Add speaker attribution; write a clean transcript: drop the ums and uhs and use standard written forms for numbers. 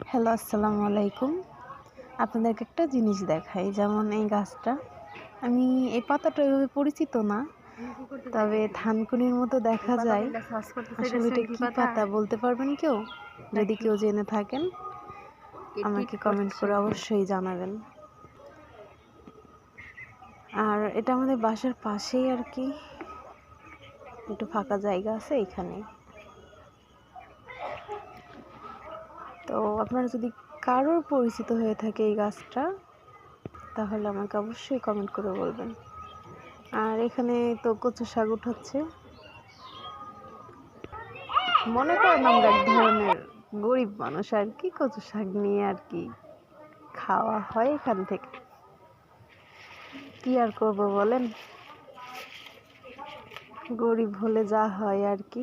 Speaker 1: Hello, আসসালামু আলাইকুম। আপনাদেরকে একটা জিনিস দেখাই। যেমন এই গাছটা, আমি এই পাতাটা ওইভাবে পরিচিত না, তবে থানকুনির মতো দেখা যায়। আসলে এটা কি পাতা বলতে পারবেন কেউ? যদি কেউ জেনে থাকেন আমাকে কমেন্ট করে অবশ্যই জানাবেন। আর এটা আমাদের বাসার পাশেই আর কি, একটু ফাঁকা জায়গা আছে এখানে। তো আপনারা যদি কারোর পরিচিত হয়ে থাকে এই গাছটা, তাহলে আমাকে অবশ্যই কমেন্ট করে বলবেন। আর এখানে তো কচু শাক উঠাচ্ছে। মনে করেন আমরা এক ধরনের গরিব মানুষ আর কি, কচু শাক নিয়ে আর কি খাওয়া হয় এখান থেকে। কি আর করবো বলেন, গরিব হলে যা হয় আর কি।